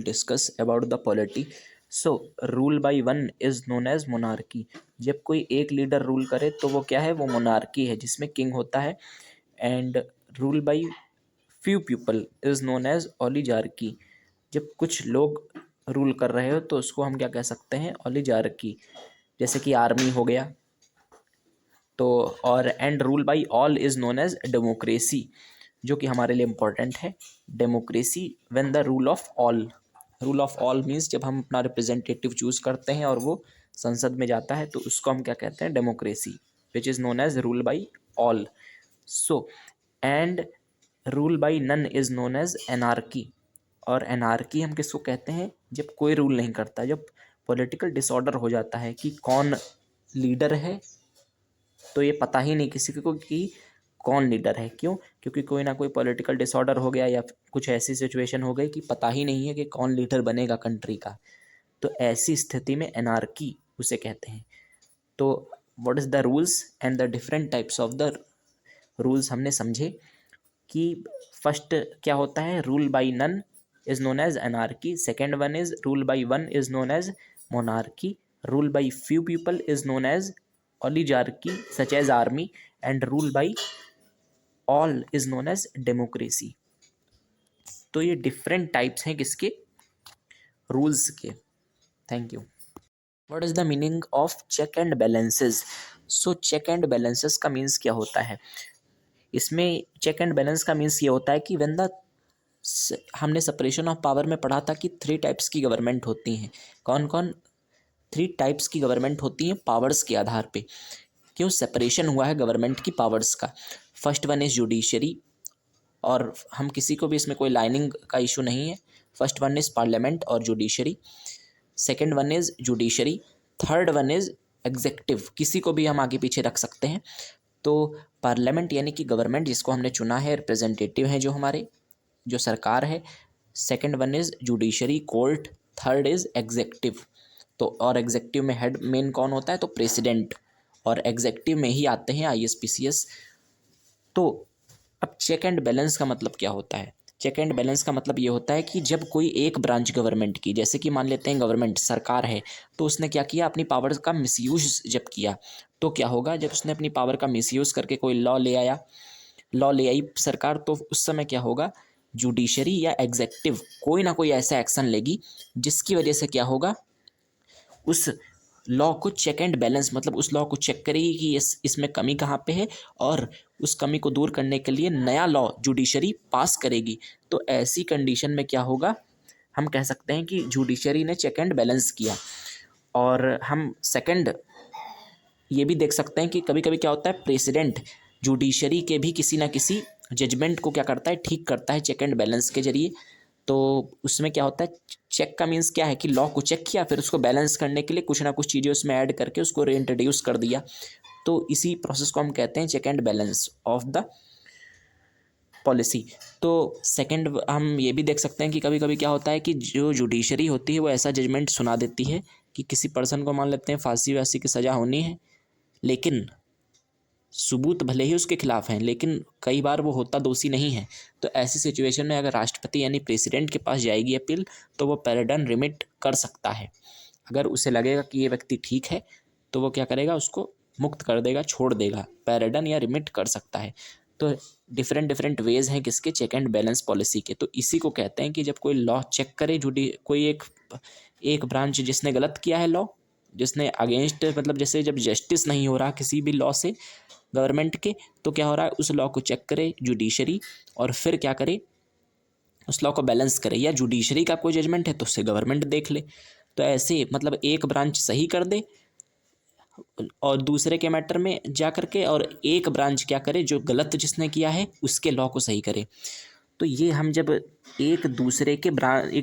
will discuss about the polity. So rule by one is known as monarchy. जब कोई एक leader rule करे तो वो क्या है, वो मोनार्की है जिसमें किंग होता है. And rule by few people is known as oligarchy. जब कुछ लोग रूल कर रहे हो तो उसको हम क्या कह सकते हैं, ओलिजार्की. जैसे कि आर्मी हो गया. तो और and rule by all is known as democracy, जो कि हमारे लिए इम्पोर्टेंट है. Democracy when the rule of all. Rule of all means जब हम अपना रिप्रेजेंटेटिव चूज करते हैं और वो संसद में जाता है तो उसको हम क्या कहते हैं, democracy, which is known as rule by all. So and rule by none is known as anarchy. और एनार्की हम किसको कहते हैं, जब कोई रूल नहीं करता, जब पॉलिटिकल डिसऑर्डर हो जाता है कि कौन लीडर है तो ये पता ही नहीं किसी को कि कौन लीडर है. क्यों? क्योंकि कोई ना कोई पॉलिटिकल डिसऑर्डर हो गया या कुछ ऐसी सिचुएशन हो गई कि पता ही नहीं है कि कौन लीडर बनेगा कंट्री का. तो ऐसी स्थिति में एनार्की उसे कहते हैं. तो what is the rules and the different types of the rules हमने समझे कि फर्स्ट क्या होता है, rule by none is known as anarchy. Second one is rule by one is known as monarchy. Rule by few people is known as oligarchy such as army, and rule by all is known as democracy. तो ये different types हैं किसके, rules के. Thank you. What is the meaning of check and balances. So check and balances का means क्या होता है. इसमें चेक एंड बैलेंस का मीन्स ये होता है कि व्हेन द, हमने सेपरेशन ऑफ पावर में पढ़ा था कि 3 टाइप्स की गवर्नमेंट होती हैं. कौन कौन? 3 टाइप्स की गवर्नमेंट होती हैं पावर्स के आधार पे. क्यों सेपरेशन हुआ है गवर्नमेंट की पावर्स का. फर्स्ट वन इज जुडिशरी, और हम किसी को भी इसमें कोई लाइनिंग का इशू नहीं है. फर्स्ट वन इज पार्लियामेंट और judiciary. Second one is judiciary. Third one is executive. किसी को भी हम आगे पीछे रख सकते हैं. तो पार्लियामेंट यानी कि गवर्नमेंट जिसको हमने चुना है, रिप्रेजेंटेटिव हैं जो हमारे, जो सरकार है. Second one is judiciary, court. Third is executive. तो और एग्जेक्टिव में हेड मेन कौन होता है, तो प्रेसिडेंट. और एग्जेक्टिव में ही आते हैं ISPCS. तो अब चेक एंड बैलेंस का मतलब क्या होता है. चेक एंड बैलेंस का मतलब ये होता है कि जब कोई एक ब्रांच गवर्नमेंट की, जैसे कि मान लेते हैं गवर्नमेंट सरकार है, तो उसने क्या किया, अपनी पावर का मिसयूज जब किया तो क्या होगा, जब उसने अपनी पावर का मिसयूज करके कोई लॉ ले आई सरकार, तो उस समय क्या होगा, जुडिशरी या एग्जेक्टिव कोई ना कोई ऐसा एक्शन लेगी जिसकी वजह से क्या होगा, उस लॉ को चेक एंड बैलेंस, मतलब उस लॉ को चेक करेगी कि इसमें कमी कहाँ पे है, और उस कमी को दूर करने के लिए नया लॉ जुडिशरी पास करेगी. तो ऐसी कंडीशन में क्या होगा, हम कह सकते हैं कि जुडिशरी ने चेक एंड बैलेंस किया. और हम सेकंड ये भी देख सकते हैं कि कभी कभी क्या होता है, प्रेसिडेंट जुडिशरी के भी किसी ना किसी जजमेंट को क्या करता है, ठीक करता है चेक एंड बैलेंस के जरिए. तो उसमें क्या होता है, चेक का मीन्स क्या है कि लॉ को चेक किया, फिर उसको बैलेंस करने के लिए कुछ ना कुछ चीज़ें उसमें ऐड करके उसको रीइंट्रोड्यूस कर दिया. तो इसी प्रोसेस को हम कहते हैं check and balance of the policy. तो सेकंड हम ये भी देख सकते हैं कि कभी कभी क्या होता है कि जो जुडिशरी होती है वो ऐसा जजमेंट सुना देती है कि किसी पर्सन को मान लेते हैं फांसी वासी की सज़ा होनी है, लेकिन सबूत भले ही उसके खिलाफ हैं, लेकिन कई बार वो होता दोषी नहीं है. तो ऐसी सिचुएशन में अगर राष्ट्रपति यानी प्रेसिडेंट के पास जाएगी अपील, तो वो पैराडन रिमिट कर सकता है. अगर उसे लगेगा कि ये व्यक्ति ठीक है तो वो क्या करेगा, उसको मुक्त कर देगा, छोड़ देगा, पैराडन या रिमिट कर सकता है. तो डिफरेंट वेज हैं किसके, चेक एंड बैलेंस पॉलिसी के. तो इसी को कहते हैं कि जब कोई लॉ चेक करे, कोई एक ब्रांच जिसने गलत किया है लॉ, जिसने अगेंस्ट, मतलब जैसे जब जस्टिस नहीं हो रहा किसी भी लॉ से गवर्नमेंट के, तो क्या हो रहा है, उस लॉ को चेक करे जुडिशरी, और फिर क्या करे, उस लॉ को बैलेंस करे. या जुडिशरी का कोई जजमेंट है तो उससे गवर्नमेंट देख ले. तो ऐसे मतलब एक ब्रांच सही कर दे और दूसरे के मैटर में जा करके, और एक ब्रांच क्या करे, जो गलत जिसने किया है उसके लॉ को सही करे. तो ये हम जब एक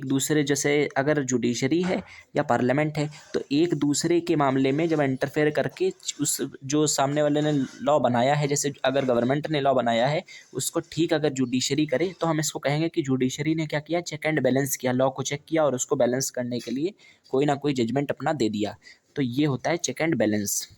दूसरे जैसे अगर जुडिशरी है या पार्लियामेंट है, तो एक दूसरे के मामले में जब इंटरफेयर करके उस जो सामने वाले ने लॉ बनाया है, जैसे अगर गवर्नमेंट ने लॉ बनाया है उसको ठीक अगर जुडिशरी करे, तो हम इसको कहेंगे कि जुडिशरी ने क्या किया, चेक एंड बैलेंस किया, लॉ को चेक किया और उसको बैलेंस करने के लिए कोई ना कोई जजमेंट अपना दे दिया. तो ये होता है चेक एंड बैलेंस.